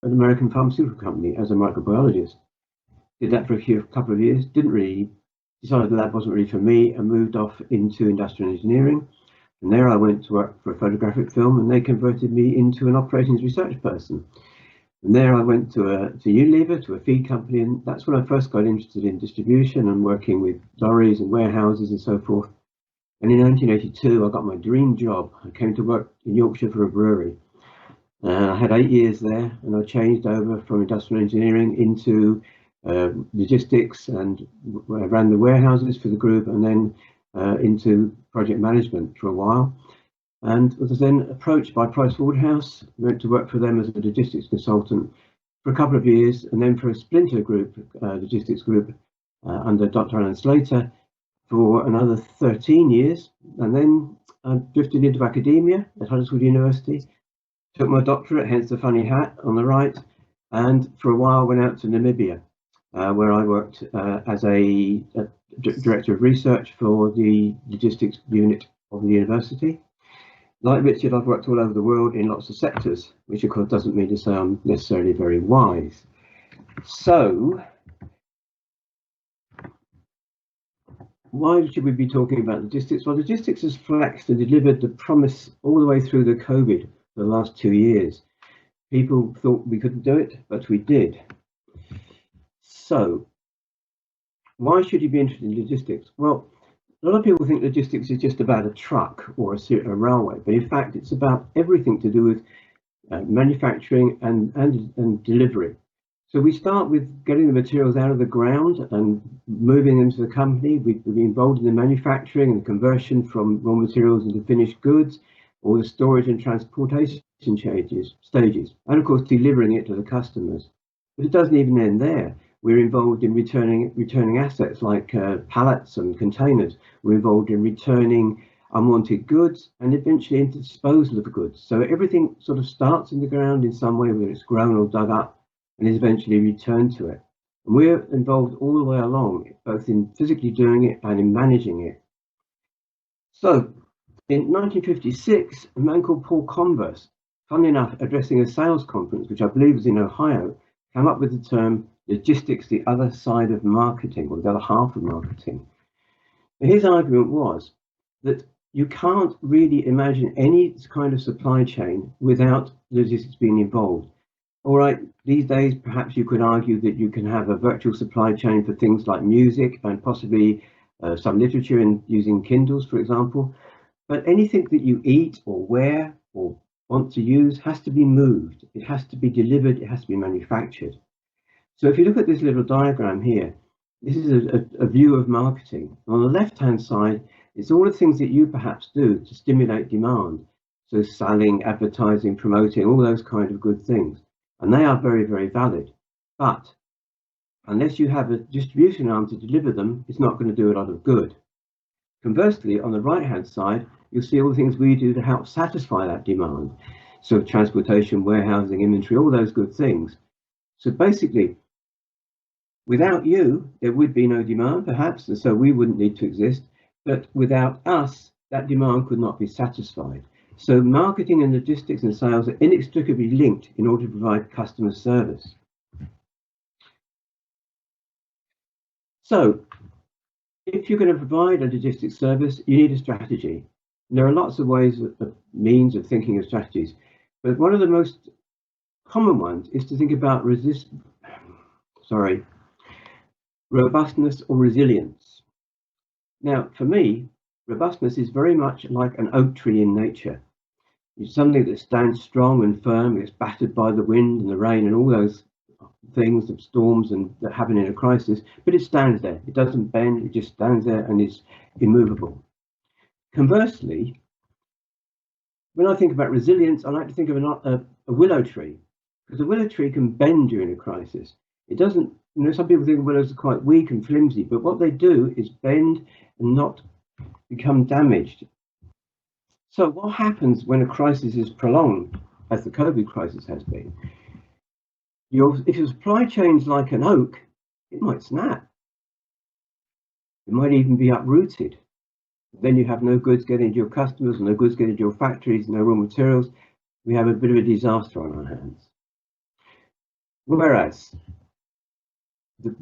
an American pharmaceutical company as a microbiologist. Did that for a couple of years, decided the lab wasn't really for me, and moved off into industrial engineering. And there I went to work for a photographic film, and they converted me into an operations research person. And there I went to Unilever, to a feed company, and that's when I first got interested in distribution and working with lorries and warehouses and so forth. And in 1982, I got my dream job. I came to work in Yorkshire for a brewery. I had 8 years there, and I changed over from industrial engineering into logistics, and ran the warehouses for the group, and then into project management for a while. And was then approached by Pricewaterhouse, went to work for them as a logistics consultant for a couple of years, and then for a splinter group, logistics group, under Dr. Alan Slater for another 13 years. And then I drifted into academia at Huddersfield University, took my doctorate, hence the funny hat on the right, and for a while went out to Namibia, where I worked as a director of research for the logistics unit of the university. Like Richard, I've worked all over the world in lots of sectors, which of course doesn't mean to say I'm necessarily very wise. So, why should we be talking about logistics? Well, logistics has flexed and delivered the promise all the way through the COVID for the last 2 years. People thought we couldn't do it, but we did. So, why should you be interested in logistics? Well, a lot of people think logistics is just about a truck or a railway, but in fact, it's about everything to do with manufacturing and delivery. So we start with getting the materials out of the ground and moving them to the company. We've been involved in the manufacturing and the conversion from raw materials into finished goods, or the storage and transportation stages, and of course delivering it to the customers. But it doesn't even end there. We're involved in returning assets like pallets and containers. We're involved in returning unwanted goods and eventually into disposal of the goods. So everything sort of starts in the ground in some way, whether it's grown or dug up, and is eventually returned to it. And we're involved all the way along, both in physically doing it and in managing it. So in 1956, a man called Paul Converse, funnily enough, addressing a sales conference, which I believe was in Ohio, came up with the term logistics, the other side of marketing, or the other half of marketing. And his argument was that you can't really imagine any kind of supply chain without logistics being involved. All right, these days, perhaps you could argue that you can have a virtual supply chain for things like music and possibly some literature using Kindles, for example. But anything that you eat or wear or want to use has to be moved. It has to be delivered. It has to be manufactured. So if you look at this little diagram here, this is a view of marketing. On the left-hand side, it's all the things that you perhaps do to stimulate demand. So selling, advertising, promoting, all those kind of good things. And they are very, very valid. But unless you have a distribution arm to deliver them, it's not going to do a lot of good. Conversely, on the right-hand side, you'll see all the things we do to help satisfy that demand. So transportation, warehousing, inventory, all those good things. So basically, without you, there would be no demand, perhaps, and so we wouldn't need to exist. But without us, that demand could not be satisfied. So marketing and logistics and sales are inextricably linked in order to provide customer service. So if you're going to provide a logistics service, you need a strategy. And there are lots of ways, means of thinking of strategies. But one of the most common ones is to think about robustness or resilience. Now, for me, robustness is very much like an oak tree in nature. It's something that stands strong and firm. It's battered by the wind and the rain and all those things of storms and that happen in a crisis, but it stands there. It doesn't bend. It just stands there and is immovable. Conversely, when I think about resilience, I like to think of a willow tree, because a willow tree can bend during a crisis. It doesn't, some people think willows are quite weak and flimsy, but what they do is bend and not become damaged. So what happens when a crisis is prolonged, as the COVID crisis has been? If your supply chain's like an oak, it might snap. It might even be uprooted. Then you have no goods getting to your customers, no goods getting to your factories, no raw materials. We have a bit of a disaster on our hands. Whereas the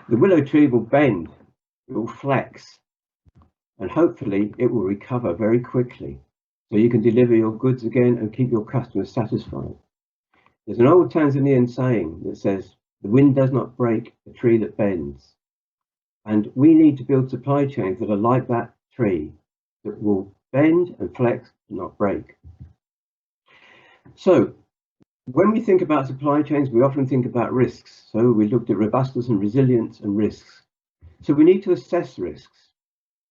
the willow tree will bend, it will flex, and hopefully it will recover very quickly, so you can deliver your goods again and keep your customers satisfied. There's an old Tanzanian saying that says, "The wind does not break the tree that bends." And we need to build supply chains that are like that tree, that will bend and flex and not break. So when we think about supply chains, we often think about risks. So we looked at robustness and resilience and risks. So we need to assess risks.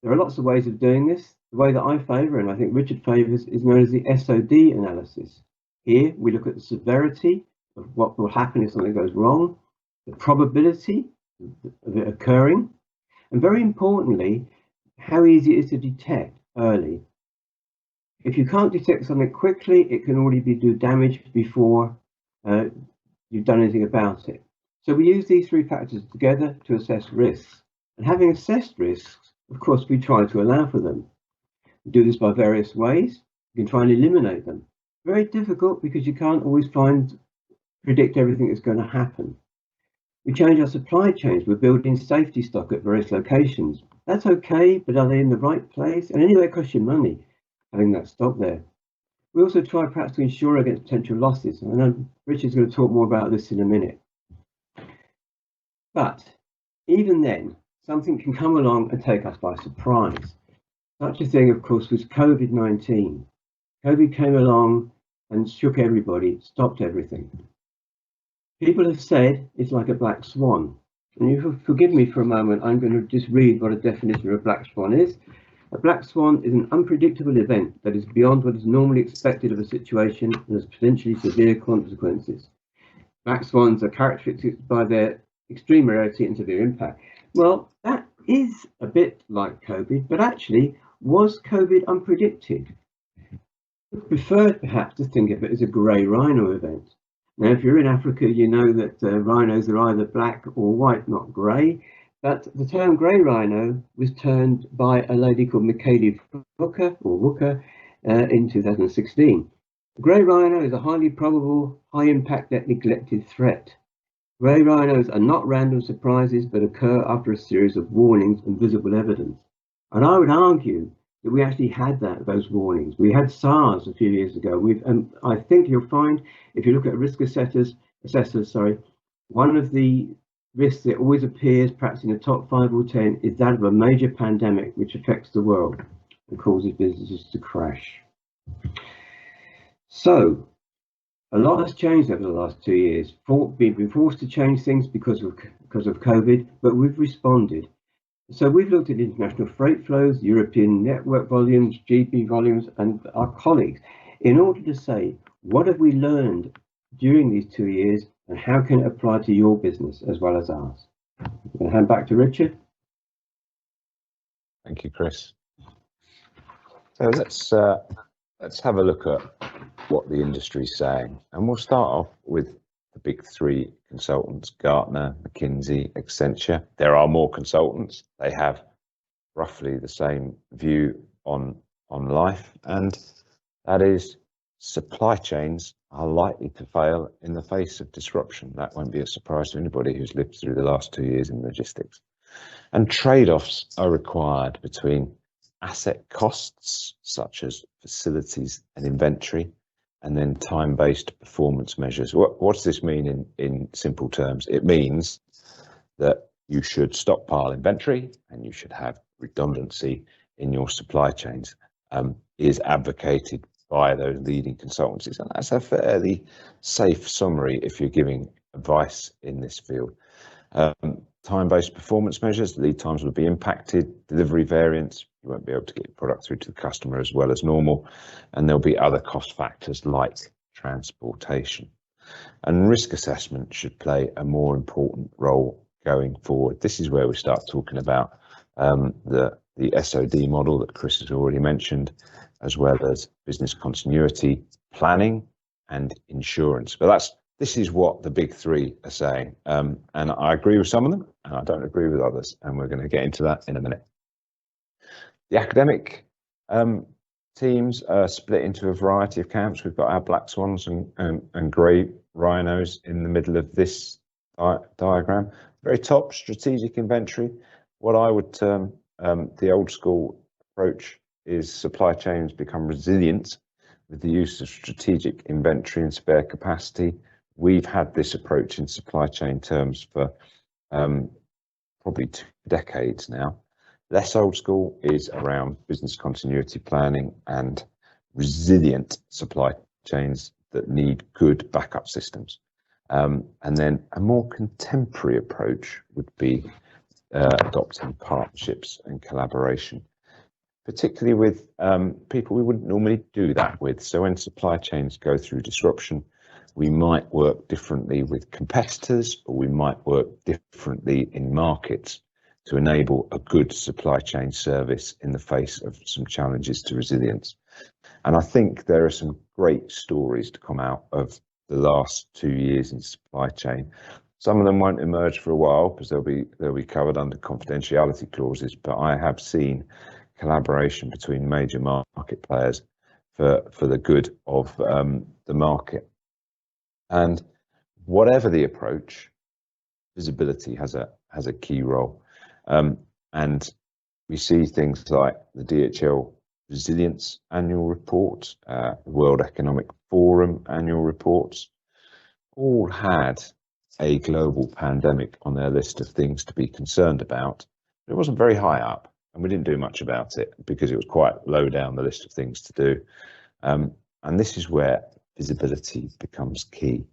There are lots of ways of doing this. The way that I favour, and I think Richard favours, is known as the SOD analysis. Here we look at the severity of what will happen if something goes wrong, the probability of it occurring, and very importantly, how easy it is to detect early. If you can't detect something quickly, it can already do damage before you've done anything about it. So we use these three factors together to assess risks. And having assessed risks, of course, we try to allow for them. We do this by various ways. You can try and eliminate them. Very difficult because you can't always predict everything that's going to happen. We change our supply chains. We're building safety stock at various locations. That's okay, but are they in the right place? And anyway, it costs you money having that stock there. We also try perhaps to insure against potential losses. I know Richard's going to talk more about this in a minute. But even then, something can come along and take us by surprise. Such a thing, of course, was COVID-19. COVID came along and shook everybody, stopped everything. People have said it's like a black swan. And you forgive me for a moment, I'm going to just read what a definition of a black swan is. A black swan is an unpredictable event that is beyond what is normally expected of a situation and has potentially severe consequences. Black swans are characteristic by their extreme rarity and severe impact. Well, that is a bit like COVID, but actually, was COVID unpredicted? I prefer perhaps to think of it as a grey rhino event. Now, if you're in Africa, you know that rhinos are either black or white, not grey. But the term grey rhino was turned by a lady called Michaeli Wooker in 2016. The grey rhino is a highly probable, high-impact yet neglected threat. Grey rhinos are not random surprises, but occur after a series of warnings and visible evidence. And I would argue that we actually had those warnings. We had SARS a few years ago. I think you'll find, if you look at risk assessors, one of the risks that always appears, perhaps in the top 5 or 10, is that of a major pandemic which affects the world and causes businesses to crash. So, a lot has changed over the last 2 years. We've been forced to change things because of COVID, but we've responded. So we've looked at international freight flows, European network volumes, GP volumes, and our colleagues in order to say, what have we learned during these 2 years and how can it apply to your business as well as ours? I'm going to hand back to Richard. Thank you, Chris. So let's have a look at what the industry is saying, and we'll start off with the big three consultants: Gartner, McKinsey, Accenture. There are more consultants. They have roughly the same view on life, and that is supply chains are likely to fail in the face of disruption. That won't be a surprise to anybody who's lived through the last 2 years in logistics. And trade-offs are required between asset costs, such as facilities and inventory, and then time-based performance measures. What does this mean in simple terms? It means that you should stockpile inventory and you should have redundancy in your supply chains, is advocated by those leading consultancies. And that's a fairly safe summary if you're giving advice in this field. Time-based performance measures, lead times will be impacted, delivery variance, you won't be able to get your product through to the customer as well as normal, and there'll be other cost factors like transportation. And risk assessment should play a more important role going forward. This is where we start talking about the SOD model that Chris has already mentioned, as well as business continuity, planning, and insurance. But this is what the big three are saying, and I agree with some of them, and I don't agree with others, and we're going to get into that in a minute. The academic teams are split into a variety of camps. We've got our black swans and grey rhinos in the middle of this diagram. Very top, strategic inventory. What I would term the old school approach is supply chains become resilient with the use of strategic inventory and spare capacity. We've had this approach in supply chain terms for probably 2 decades now. Less old school is around business continuity planning and resilient supply chains that need good backup systems. And then a more contemporary approach would be adopting partnerships and collaboration, particularly with people we wouldn't normally do that with. So when supply chains go through disruption, we might work differently with competitors, or we might work differently in markets to enable a good supply chain service in the face of some challenges to resilience. And I think there are some great stories to come out of the last 2 years in supply chain. Some of them won't emerge for a while because they'll be covered under confidentiality clauses, but I have seen collaboration between major market players for the good of the market. And whatever the approach, visibility has a key role. And we see things like the DHL Resilience Annual Report, World Economic Forum Annual Reports, all had a global pandemic on their list of things to be concerned about. It wasn't very high up, and we didn't do much about it because it was quite low down the list of things to do. And this is where visibility becomes key.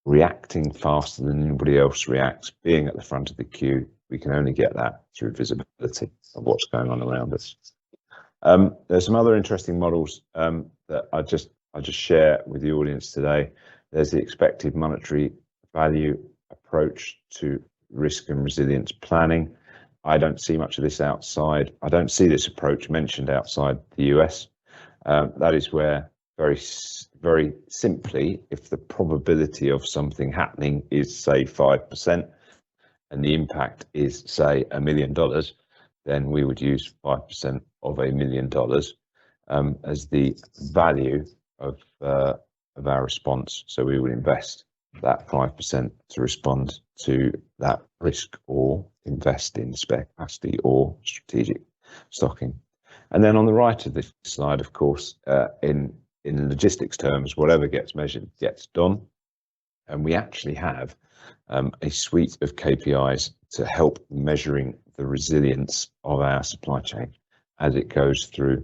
Reacting faster than anybody else reacts, being at the front of the queue, we can only get that through visibility of what's going on around us. There's some other interesting models that I just share with the audience today. There's the expected monetary value approach to risk and resilience planning. I don't see much of this outside. I don't see this approach mentioned outside the US. That is where very simply, if the probability of something happening is say 5%, and the impact is say $1 million, then we would use 5% of $1 million as the value of our response. So we would invest that 5% to respond to that risk, or invest in spare capacity or strategic stocking. And then on the right of this slide, of course, in logistics terms, whatever gets measured gets done. And we actually have a suite of KPIs to help measuring the resilience of our supply chain as it goes through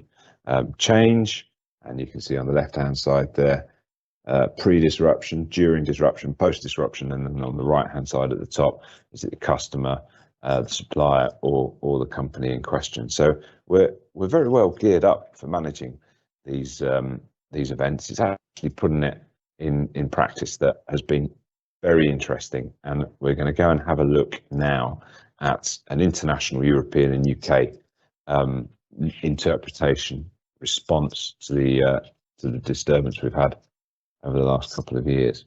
change. And you can see on the left-hand side there, pre-disruption, during disruption, post-disruption, and then on the right-hand side at the top, is it the customer, the supplier, or the company in question. So we're very well geared up for managing these events. It's actually putting it in practice that has been very interesting, and we're going to go and have a look now at an international, European and UK interpretation response to the disturbance we've had over the last couple of years.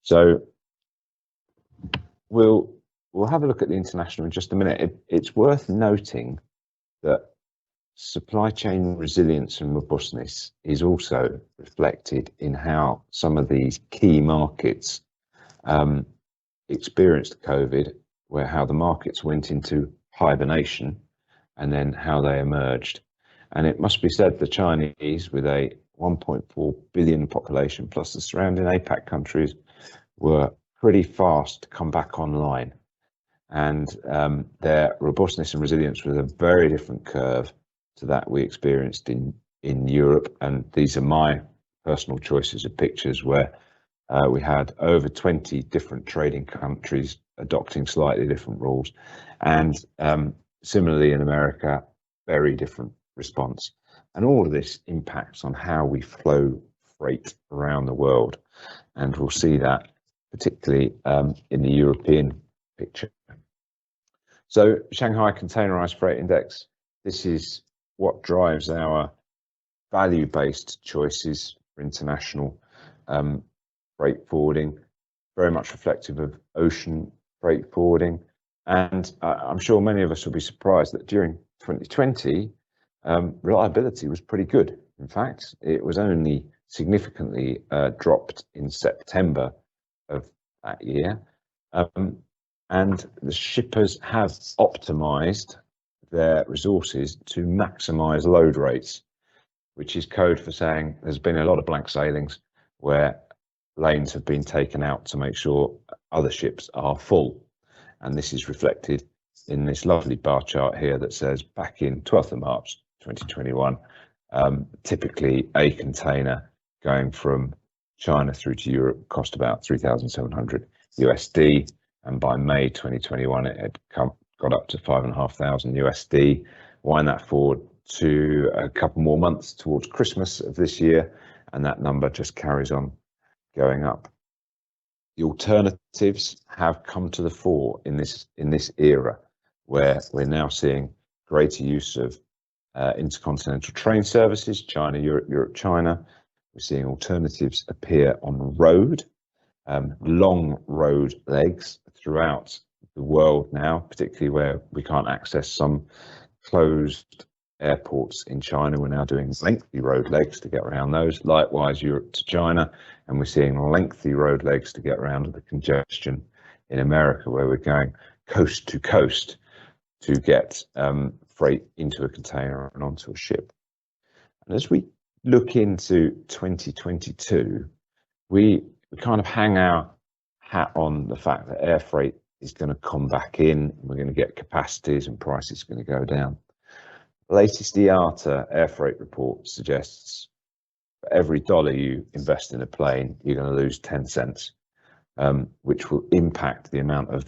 So we'll have a look at the international in just a minute. It's worth noting that supply chain resilience and robustness is also reflected in how some of these key markets experienced COVID, where how the markets went into hibernation and then how they emerged. And it must be said the Chinese, with a 1.4 billion population plus the surrounding APAC countries, were pretty fast to come back online. And their robustness and resilience was a very different curve to that we experienced in Europe. And these are my personal choices of pictures where we had over 20 different trading countries adopting slightly different rules. And similarly in America, very different response. And all of this impacts on how we flow freight around the world. And we'll see that particularly in the European picture. So Shanghai Containerized Freight Index, this is what drives our value-based choices for international freight forwarding, very much reflective of ocean freight forwarding. And I'm sure many of us will be surprised that during 2020, reliability was pretty good. In fact, it was only significantly dropped in September of that year. And the shippers have optimized their resources to maximize load rates, which is code for saying there's been a lot of blank sailings where lanes have been taken out to make sure other ships are full. And this is reflected in this lovely bar chart here that says back in 12th of March 2021, typically a container going from China through to Europe cost about 3,700 USD. And by May 2021, it had got up to 5,500 USD. Wind that forward to a couple more months towards Christmas of this year, and that number just carries on going up. The alternatives have come to the fore in this era, where we're now seeing greater use of intercontinental train services, China, Europe, Europe, China. We're seeing alternatives appear on road, long road legs throughout the world now, particularly where we can't access some closed airports in China. We're now doing lengthy road legs to get around those. Likewise, Europe to China, and we're seeing lengthy road legs to get around the congestion in America, where we're going coast to coast to get freight into a container and onto a ship. And as we look into 2022, we kind of hang our hat on the fact that air freight is going to come back in. We're going to get capacities and prices are going to go down. The latest IATA air freight report suggests for every dollar you invest in a plane, you're going to lose 10 cents, which will impact the amount of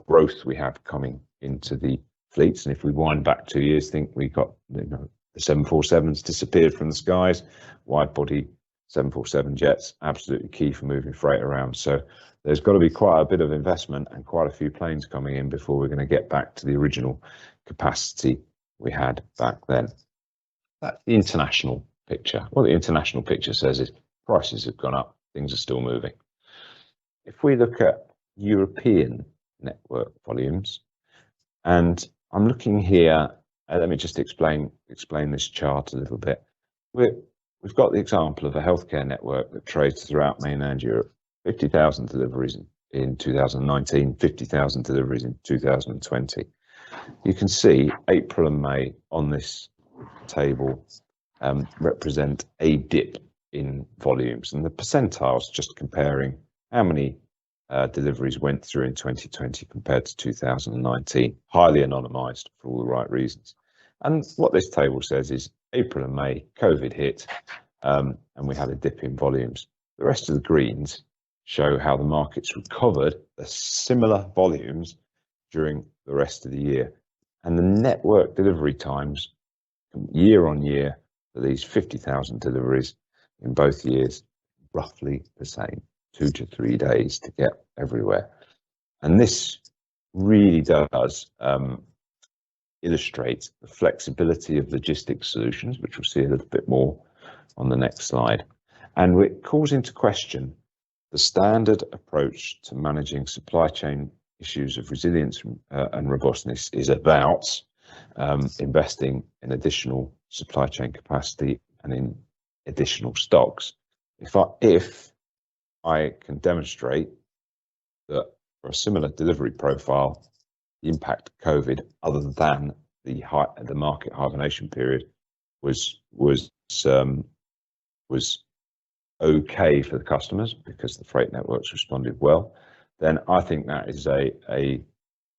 growth we have coming into the fleets. And if we wind back 2 years, think we got, the 747s disappeared from the skies. Wide body 747 jets, absolutely key for moving freight around. So there's got to be quite a bit of investment and quite a few planes coming in before we're going to get back to the original capacity we had back then. That's the international picture. What the international picture says is prices have gone up, things are still moving. If we look at European network volumes, and I'm looking here, let me just explain this chart a little bit. We've got the example of a healthcare network that trades throughout mainland Europe. 50,000 deliveries in 2019, 50,000 deliveries in 2020. You can see April and May on this table represent a dip in volumes, and the percentiles just comparing how many deliveries went through in 2020 compared to 2019, highly anonymized for all the right reasons. And what this table says is April and May, COVID hit, and we had a dip in volumes. The rest of the greens show how the markets recovered the similar volumes during the rest of the year. And the network delivery times year on year for these 50,000 deliveries in both years, roughly the same, 2 to 3 days to get everywhere. And this really does illustrate the flexibility of logistics solutions, which we'll see a little bit more on the next slide. And it calls into question the standard approach to managing supply chain issues of resilience and robustness is about investing in additional supply chain capacity and in additional stocks. If I can demonstrate that for a similar delivery profile, the impact of COVID, other than the market hibernation period, was okay for the customers because the freight networks responded well, then I think that is a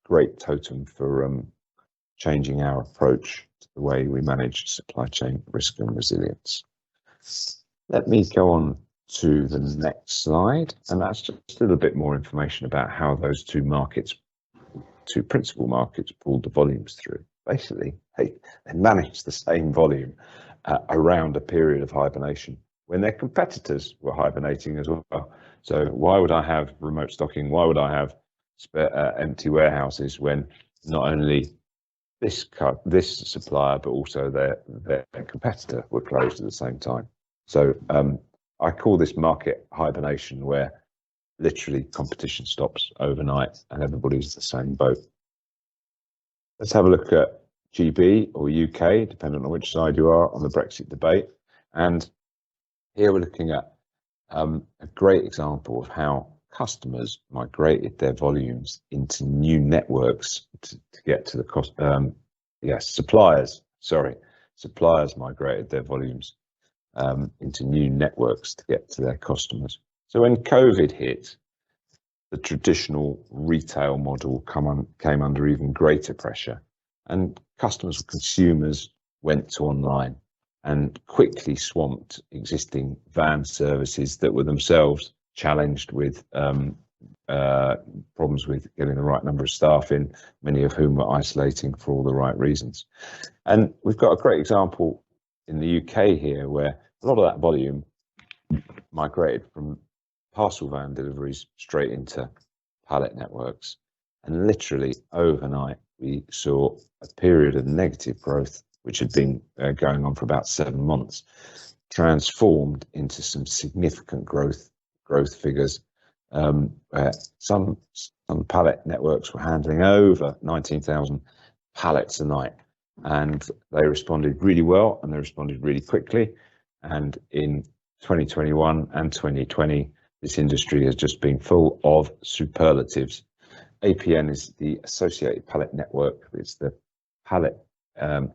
great totem for changing our approach to the way we manage supply chain risk and resilience. Let me go on to the next slide, and that's just a little bit more information about how those two principal markets pulled the volumes through. Basically, they managed the same volume around a period of hibernation when their competitors were hibernating as well. So why would I have remote stocking? Why would I have empty warehouses when not only this supplier but also their competitor were closed at the same time? So I call this market hibernation, where literally competition stops overnight and everybody's in the same boat. Let's have a look at GB or UK, depending on which side you are on the Brexit debate. And here we're looking at a great example of how customers migrated their volumes into new networks to get to the cost. Suppliers migrated their volumes into new networks to get to their customers. So when COVID hit, the traditional retail model came under even greater pressure, and customers and consumers went to online and quickly swamped existing van services that were themselves challenged with problems with getting the right number of staff in, many of whom were isolating for all the right reasons. And we've got a great example in the UK here, where a lot of that volume migrated from parcel van deliveries straight into pallet networks. And literally overnight, we saw a period of negative growth, which had been going on for about 7 months, transformed into some significant growth figures. Some pallet networks were handling over 19,000 pallets a night, and they responded really well, and they responded really quickly. And in 2021 and 2020, this industry has just been full of superlatives. APN is the Associated Pallet Network. It's the pallet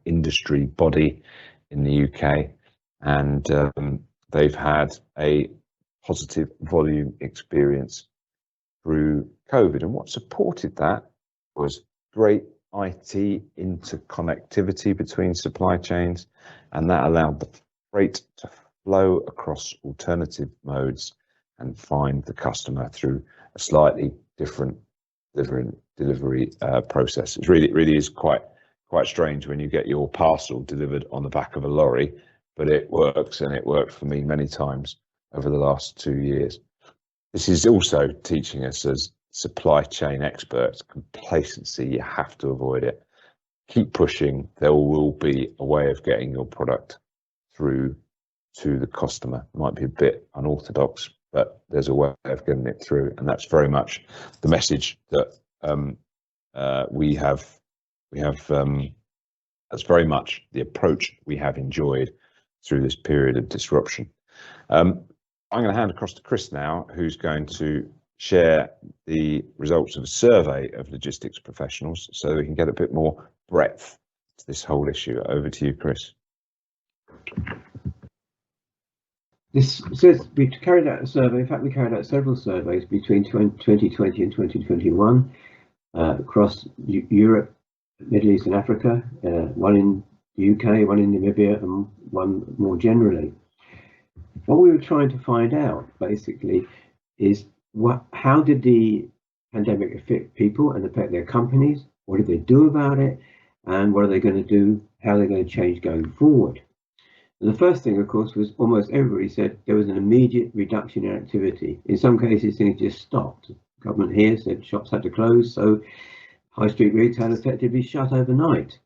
industry body in the UK, and they've had a positive volume experience through COVID. And what supported that was great IT interconnectivity between supply chains, and that allowed the freight to flow across alternative modes and find the customer through a slightly different delivery process. It really is quite strange when you get your parcel delivered on the back of a lorry, but it works, and it worked for me many times over the last 2 years. This is also teaching us, as supply chain experts, complacency. You have to avoid it. Keep pushing. There will be a way of getting your product through to the customer. It might be a bit unorthodox, but there's a way of getting it through, and that's very much the message that we have. That's very much the approach we have enjoyed through this period of disruption. I'm going to hand across to Chris now, who's going to share the results of a survey of logistics professionals, so we can get a bit more breadth to this whole issue. Over to you, Chris. This says we carried out a survey. In fact, we carried out several surveys between 2020 and 2021 across Europe, Middle East and Africa, one in the UK, one in Namibia, and one more generally. What we were trying to find out, basically, is how did the pandemic affect people and affect their companies? What did they do about it? And what are they going to do? How are they going to change going forward? And the first thing, of course, was almost everybody said there was an immediate reduction in activity. In some cases, things just stopped. The government here said shops had to close, so high street retail effectively shut overnight.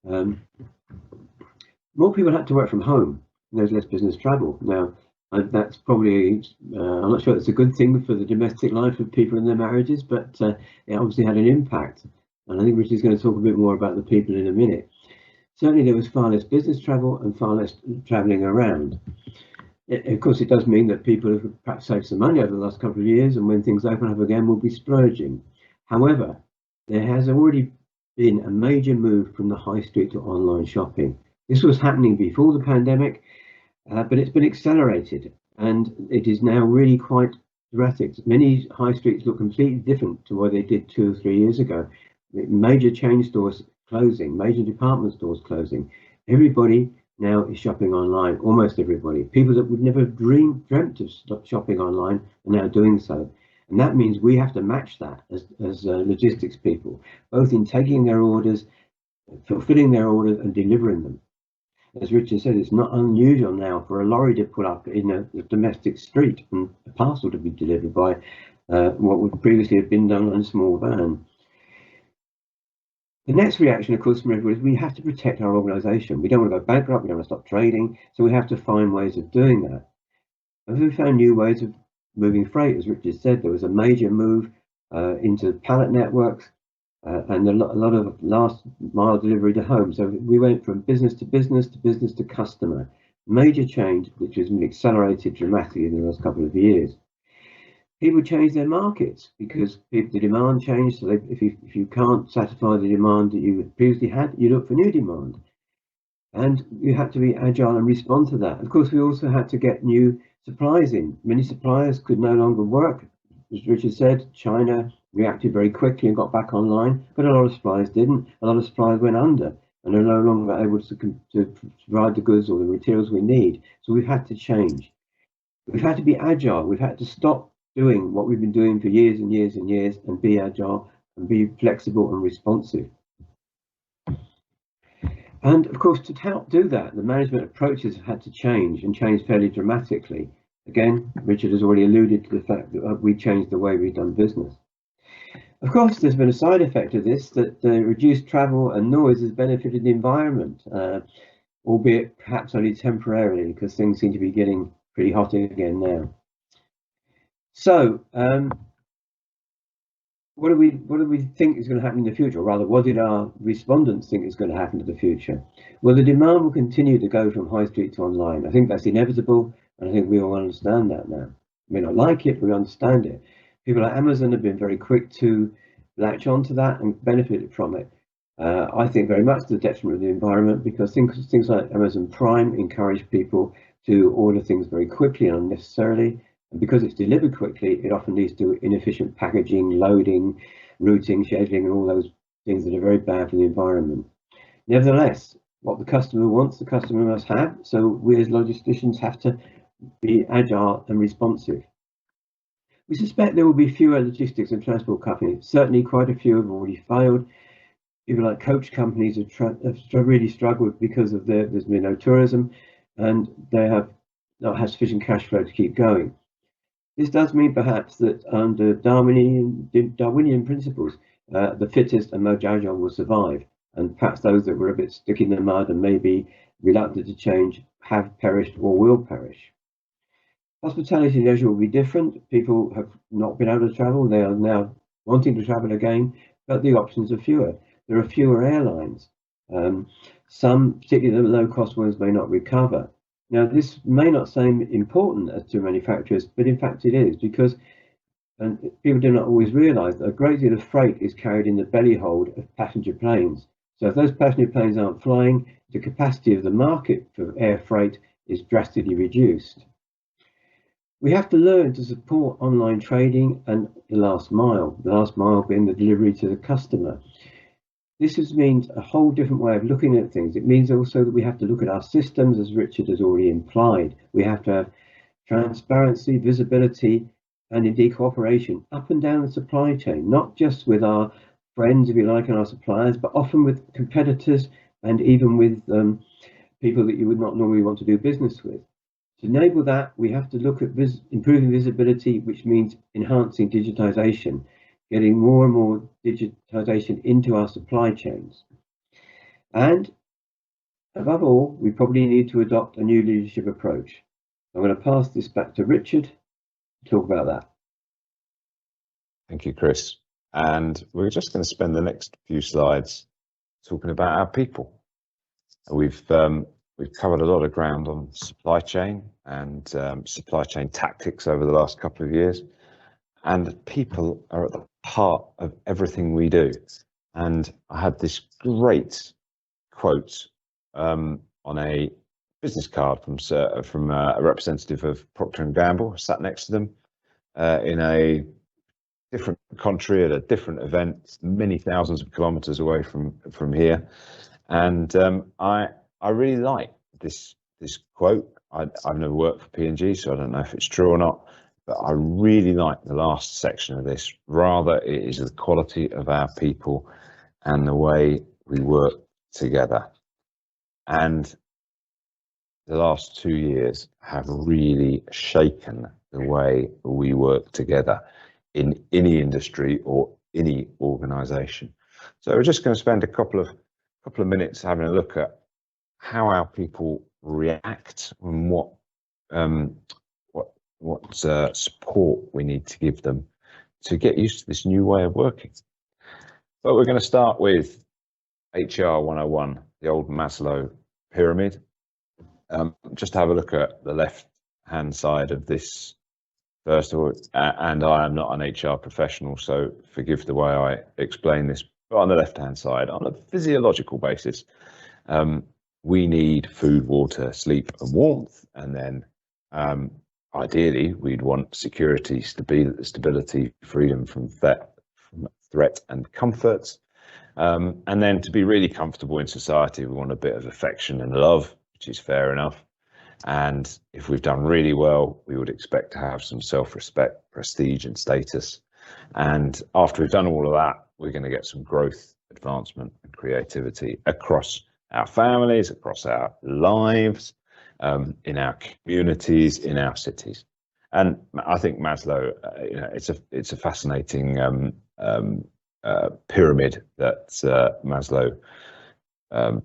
More people had to work from home. There's less business travel. Now, that's probably, I'm not sure it's a good thing for the domestic life of people in their marriages, but it obviously had an impact. And I think Richard's going to talk a bit more about the people in a minute. Certainly there was far less business travel and far less travelling around. Of course, it does mean that people have perhaps saved some money over the last couple of years, and when things open up again, will be splurging. However, there has already been a major move from the high street to online shopping. This was happening before the pandemic, but it's been accelerated, and it is now really quite dramatic. Many high streets look completely different to what they did 2 or 3 years ago. Major chain stores closing, major department stores closing. Everybody now is shopping online, almost everybody. People that would never have dreamt of shopping online are now doing so. And that means we have to match that as logistics people, both in taking their orders, fulfilling their orders and delivering them. As Richard said, it's not unusual now for a lorry to pull up in a domestic street and a parcel to be delivered by what would previously have been done on a small van. The next reaction, of course, from everybody is we have to protect our organisation. We don't want to go bankrupt, we don't want to stop trading, so we have to find ways of doing that. And we found new ways of moving freight. As Richard said, there was a major move into pallet networks. and a lot of last mile delivery to home. So we went from business to business to business to customer. Major change, which has been accelerated dramatically in the last couple of years. People change their markets because the demand changed. So if you can't satisfy the demand that you previously had, you look for new demand. And you had to be agile and respond to that. Of course, we also had to get new supplies in. Many suppliers could no longer work. As Richard said, China reacted very quickly and got back online, but a lot of suppliers didn't. A lot of suppliers went under and are no longer able to provide the goods or the materials we need. So we've had to change. We've had to be agile. We've had to stop doing what we've been doing for years and years and years and be agile and be flexible and responsive. And of course, to help do that, the management approaches have had to change and change fairly dramatically. Again, Richard has already alluded to the fact that we changed the way we've done business. Of course, there's been a side effect of this, that reduced travel and noise has benefited the environment, albeit perhaps only temporarily, because things seem to be getting pretty hot again now. So, what do we think is going to happen in the future? Or rather, what did our respondents think is going to happen in the future? Well, the demand will continue to go from high street to online. I think that's inevitable, and I think we all understand that now. We may not like it, but we understand it. People like Amazon have been very quick to latch onto that and benefit from it. I think very much to the detriment of the environment, because things like Amazon Prime encourage people to order things very quickly and unnecessarily. And because it's delivered quickly, it often leads to inefficient packaging, loading, routing, scheduling, and all those things that are very bad for the environment. Nevertheless, what the customer wants, the customer must have. So we as logisticians have to be agile and responsive. We suspect there will be fewer logistics and transport companies. Certainly quite a few have already failed. People like coach companies have really struggled because of there's been no tourism, and they have not had sufficient cash flow to keep going. This does mean perhaps that under Darwinian principles, the fittest and most agile will survive, and perhaps those that were a bit stuck in the mud and maybe reluctant to change have perished or will perish. Hospitality and leisure will be different. People have not been able to travel. They are now wanting to travel again, but the options are fewer. There are fewer airlines. Some, particularly the low-cost ones, may not recover. Now, this may not seem important as to manufacturers, but in fact it is, because people do not always realise that a great deal of freight is carried in the belly hold of passenger planes. So if those passenger planes aren't flying, the capacity of the market for air freight is drastically reduced. We have to learn to support online trading and the last mile being the delivery to the customer. This means a whole different way of looking at things. It means also that we have to look at our systems, as Richard has already implied. We have to have transparency, visibility, and indeed cooperation up and down the supply chain, not just with our friends, if you like, and our suppliers, but often with competitors and even with people that you would not normally want to do business with. To enable that, we have to look at improving visibility, which means enhancing digitization, getting more and more digitization into our supply chains. And above all, we probably need to adopt a new leadership approach. I'm going to pass this back to Richard to talk about that. Thank you, Chris. And we're just going to spend the next few slides talking about our people. We've covered a lot of ground on supply chain and supply chain tactics over the last couple of years. And people are at the heart of everything we do. And I had this great quote on a business card from a representative of Procter & Gamble, sat next to them in a different country at a different event, many thousands of kilometers away from here. And I really like this quote. I've never worked for P&G, so I don't know if it's true or not. But I really like the last section of this. Rather, it is the quality of our people and the way we work together. And the last 2 years have really shaken the way we work together in any industry or any organisation. So we're just going to spend a couple of minutes having a look at how our people react and what support we need to give them to get used to this new way of working. But we're going to start with HR 101, the old Maslow pyramid. Just have a look at the left-hand side of this first of all, and I am not an HR professional, so forgive the way I explain this, but on the left-hand side, on a physiological basis, we need food, water, sleep, and warmth, and then ideally we'd want security, stability, freedom from threat and comfort, and then to be really comfortable in society, we want a bit of affection and love, which is fair enough. And if we've done really well, we would expect to have some self-respect, prestige, and status. And after we've done all of that, we're going to get some growth, advancement, and creativity across our families, across our lives, in our communities, in our cities. And I think Maslow, it's a fascinating pyramid that Maslow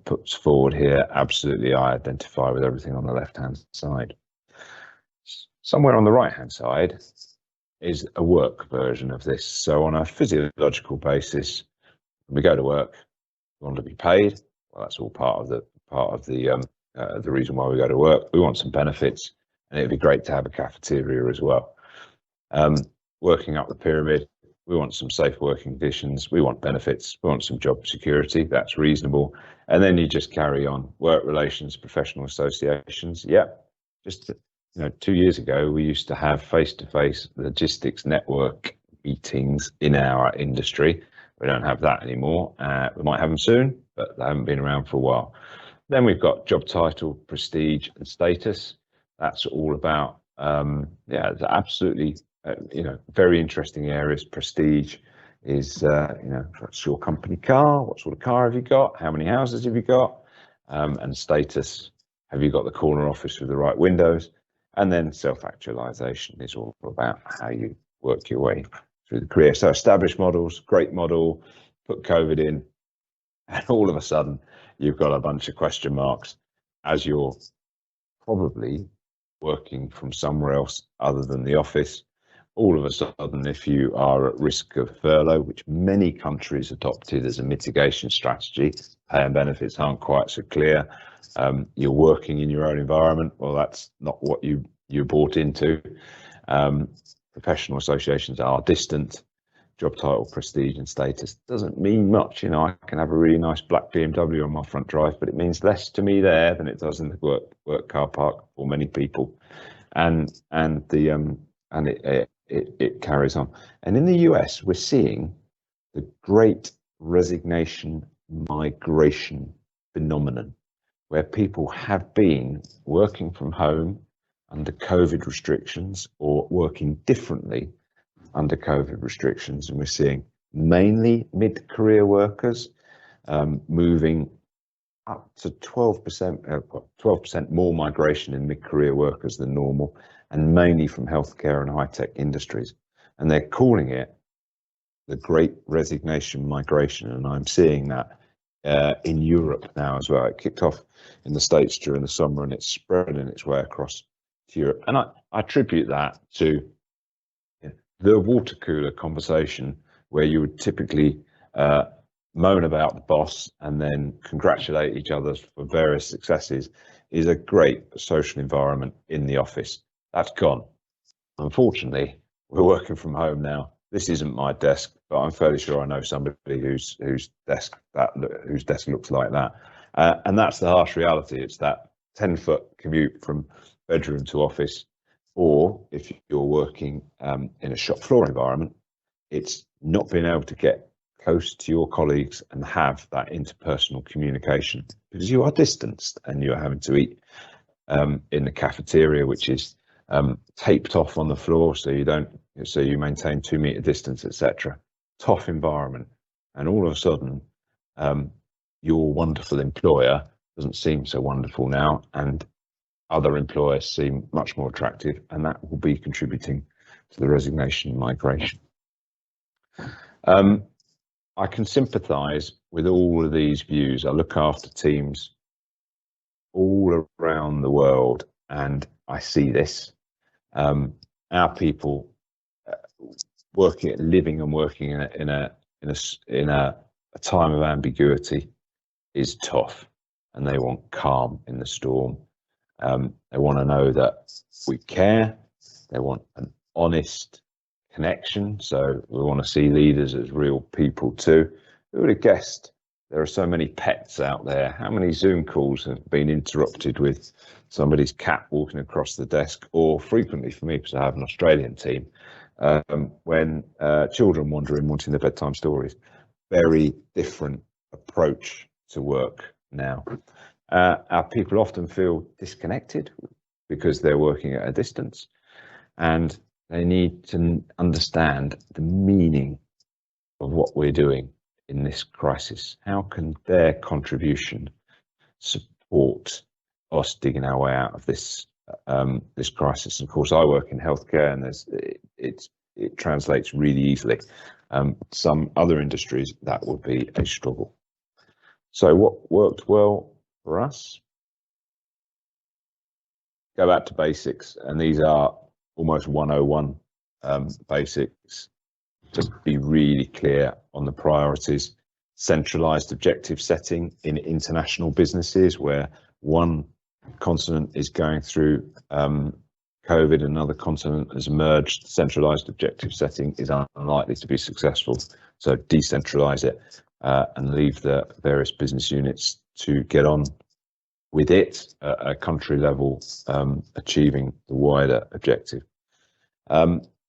puts forward here. Absolutely, I identify with everything on the left-hand side. Somewhere on the right-hand side is a work version of this. So on a physiological basis, when we go to work, we want to be paid. Well, that's all part of the reason why we go to work. We want some benefits, and it'd be great to have a cafeteria as well. Working up the pyramid, we want some safe working conditions, we want benefits, we want some job security, that's reasonable. And then you just carry on. Work relations, professional associations. Yeah, just 2 years ago, we used to have face-to-face logistics network meetings in our industry. We don't have that anymore. We might have them soon, but they haven't been around for a while. Then we've got job title, prestige, and status. That's all about, absolutely, very interesting areas. Prestige is, what's your company car? What sort of car have you got? How many houses have you got? And status, have you got the corner office with the right windows? And then self-actualization is all about how you work your way through the career. So established models, great model, put COVID in, and all of a sudden you've got a bunch of question marks as you're probably working from somewhere else other than the office. All of a sudden, if you are at risk of furlough, which many countries adopted as a mitigation strategy, pay and benefits aren't quite so clear. You're working in your own environment. Well, that's not what you bought into. Professional associations are distant. Job title, prestige, and status doesn't mean much. I can have a really nice black BMW on my front drive, but it means less to me there than it does in the work car park for many people. And it carries on. And in the US, we're seeing the great resignation migration phenomenon, where people have been working from home under COVID restrictions or working differently under COVID restrictions. And we're seeing mainly mid-career workers moving up to 12% more migration in mid-career workers than normal, and mainly from healthcare and high-tech industries. And they're calling it the Great Resignation Migration. And I'm seeing that in Europe now as well. It kicked off in the States during the summer, and it's spreading its way across to Europe. And I attribute that to the water cooler conversation, where you would typically moan about the boss and then congratulate each other for various successes, is a great social environment in the office. That's gone. Unfortunately, we're working from home now. This isn't my desk, but I'm fairly sure I know somebody whose desk looks like that. And that's the harsh reality. It's that 10-foot commute from bedroom to office. Or if you're working in a shop floor environment, it's not being able to get close to your colleagues and have that interpersonal communication, because you are distanced and you're having to eat in the cafeteria, which is taped off on the floor, so you maintain 2 meter distance, etc. Tough environment, and all of a sudden, your wonderful employer doesn't seem so wonderful now, and other employers seem much more attractive, and that will be contributing to the resignation migration. I can sympathise with all of these views. I look after teams all around the world, and I see this. Our people living and working in a a time of ambiguity is tough, and they want calm in the storm. They want to know that we care. They want an honest connection. So we want to see leaders as real people too. Who would have guessed there are so many pets out there? How many Zoom calls have been interrupted with somebody's cat walking across the desk, or frequently for me, because I have an Australian team, when children wander in wanting their bedtime stories. Very different approach to work now. Our people often feel disconnected because they're working at a distance, and they need to understand the meaning of what we're doing in this crisis. How can their contribution support us digging our way out of this this crisis? And of course, I work in healthcare, and it translates really easily. Some other industries, that would be a struggle. So what worked well for us? Go back to basics, and these are almost 101 basics. Just be really clear on the priorities. Centralized objective setting in international businesses where one continent is going through COVID, another continent has emerged. Centralized objective setting is unlikely to be successful. So decentralize it and leave the various business units to get on with it at a country level, achieving the wider objective.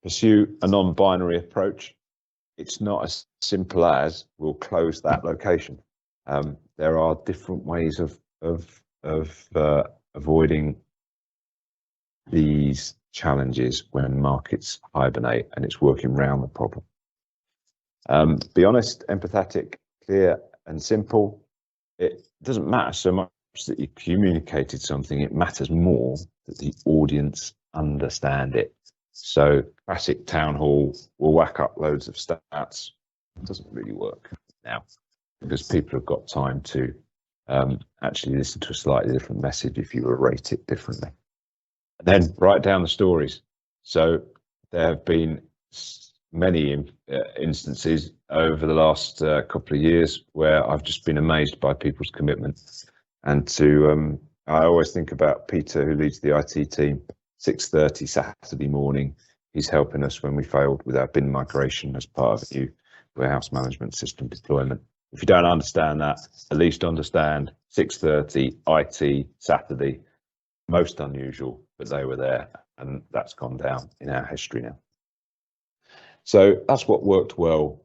Pursue a non-binary approach. It's not as simple as we'll close that location. There are different ways of avoiding these challenges when markets hibernate, and it's working around the problem. Be honest, empathetic, clear and simple. It doesn't matter so much that you communicated something, it matters more that the audience understand it. So classic town hall, we'll whack up loads of stats. It doesn't really work now because people have got time to actually listen to a slightly different message if you rate it differently. And then write down the stories. So there have been many instances over the last couple of years where I've just been amazed by people's commitment. And I always think about Peter, who leads the IT team, 6:30 Saturday morning. He's helping us when we failed with our bin migration as part of a new warehouse management system deployment. If you don't understand that, at least understand 6:30 IT Saturday, most unusual, but they were there, and that's gone down in our history now. So that's what worked well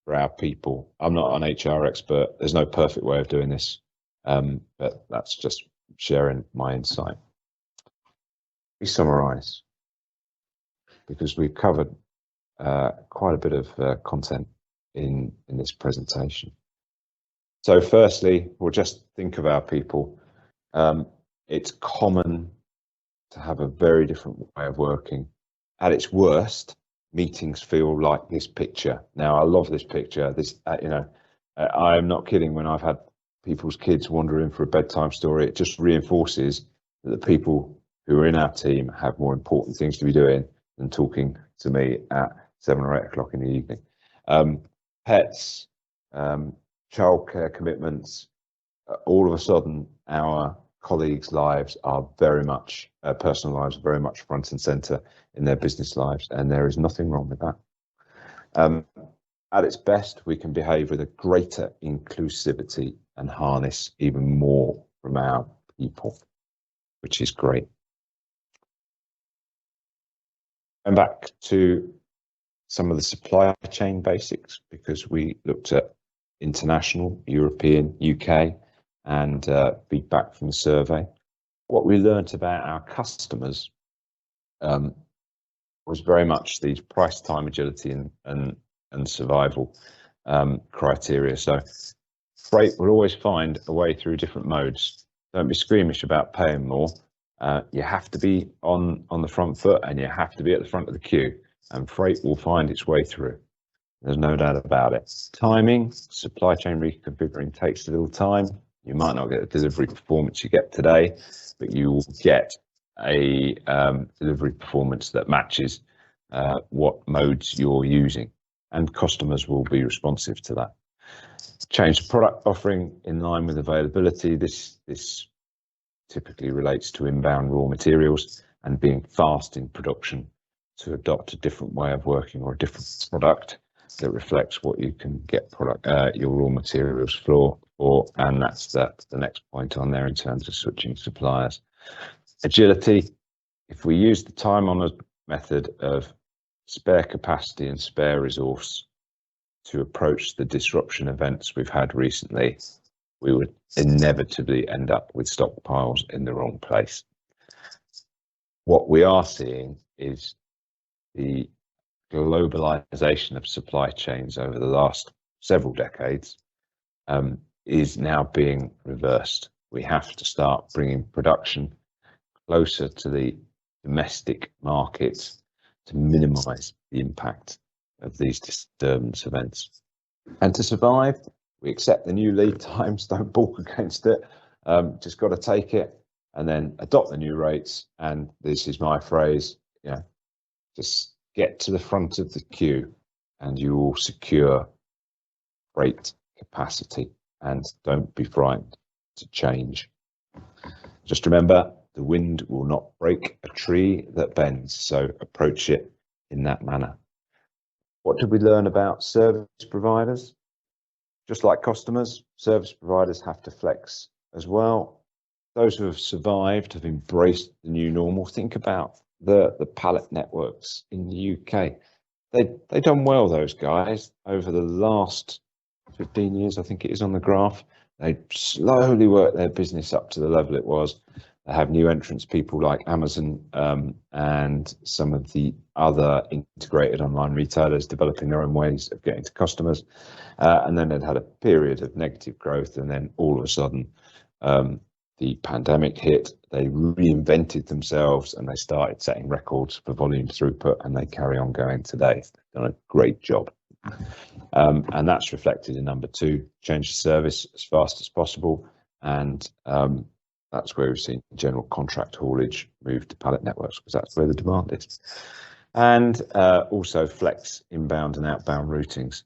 for our people. I'm not an HR expert. There's no perfect way of doing this, but that's just sharing my insight. We summarize, because we've covered quite a bit of content in this presentation. So firstly, we'll just think of our people. It's common to have a very different way of working. At its worst, meetings feel like this picture. Now, I love this picture. This, I am not kidding when I've had people's kids wander in for a bedtime story. It just reinforces that the people who are in our team have more important things to be doing than talking to me at 7 or 8 o'clock in the evening. Pets, childcare commitments, all of a sudden our colleagues' lives are very much, personal lives are very much front and centre in their business lives, and there is nothing wrong with that. At its best, we can behave with a greater inclusivity and harness even more from our people, which is great. And back to some of the supply chain basics, because we looked at international, European, UK, and feedback from the survey. What we learned about our customers was very much these price, time, agility, and survival criteria. So freight will always find a way through different modes. Don't be squeamish about paying more. You have to be on the front foot, and you have to be at the front of the queue, and freight will find its way through. There's no doubt about it. Timing, supply chain reconfiguring takes a little time. You might not get the delivery performance you get today, but you will get a delivery performance that matches what modes you're using, and customers will be responsive to that. Change the product offering in line with availability. This typically relates to inbound raw materials and being fast in production to adopt a different way of working or a different product that reflects what you can get your raw materials for, and that's the next point on there in terms of switching suppliers. Agility. If we use the time-honoured method of spare capacity and spare resource to approach the disruption events we've had recently, we would inevitably end up with stockpiles in the wrong place. What we are seeing is the globalization of supply chains over the last several decades is now being reversed. We have to start bringing production closer to the domestic markets to minimize the impact of these disturbance events. And to survive, we accept the new lead times, don't balk against it, just got to take it and then adopt the new rates. And this is my phrase, just get to the front of the queue and you will secure freight capacity, and don't be frightened to change. Just remember, the wind will not break a tree that bends, so approach it in that manner. What did we learn about service providers? Just like customers, service providers have to flex as well. Those who have survived have embraced the new normal. Think about the pallet networks in the UK. They've done well, those guys, over the last 15 years, I think it is on the graph. They slowly worked their business up to the level it was. They have new entrants, people like Amazon and some of the other integrated online retailers developing their own ways of getting to customers. And then they'd had a period of negative growth, and then all of a sudden the pandemic hit. They reinvented themselves and they started setting records for volume throughput, and they carry on going today. They've done a great job. And that's reflected in number 2, change the service as fast as possible. And that's where we've seen general contract haulage move to pallet networks, because that's where the demand is. And also flex inbound and outbound routings.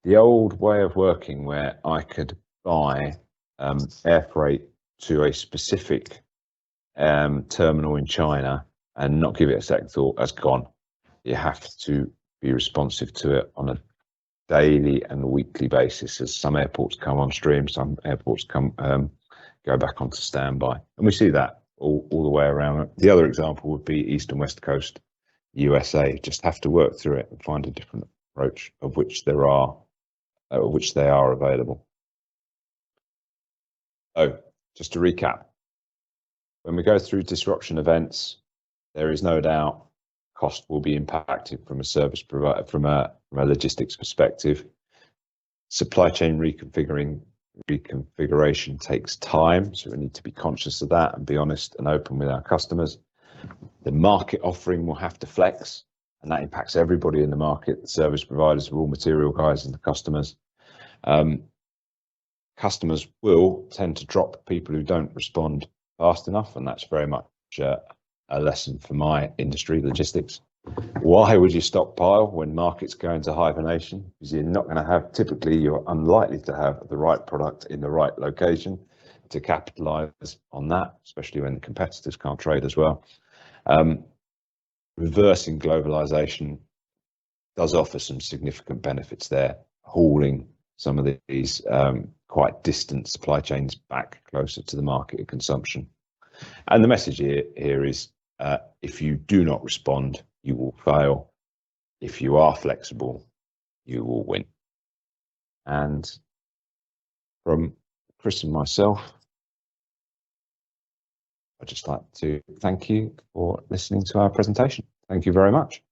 The old way of working where I could buy air freight to a specific terminal in China and not give it a second thought has gone. You have to be responsive to it on a daily and weekly basis, as some airports come on stream, some airports go back onto standby, and we see that all the way around. The other example would be East and West Coast USA. Just have to work through it and find a different approach, of which they are available. So just to recap, when we go through disruption events, there is no doubt cost will be impacted from a service provider, from a logistics perspective. Supply chain reconfiguration takes time, so we need to be conscious of that and be honest and open with our customers. The market offering will have to flex, and that impacts everybody in the market, the service providers, raw material guys, and the customers. Customers will tend to drop people who don't respond fast enough, and that's very much a lesson for my industry, logistics. Why would you stockpile when markets go into hibernation? Because you're not going to have, typically you're unlikely to have the right product in the right location to capitalize on that, especially when the competitors can't trade as well. Reversing globalization does offer some significant benefits there, hauling some of these quite distant supply chains back closer to the market of consumption. And the message here is, if you do not respond, you will fail. If you are flexible, you will win. And from Chris and myself, I'd just like to thank you for listening to our presentation. Thank you very much.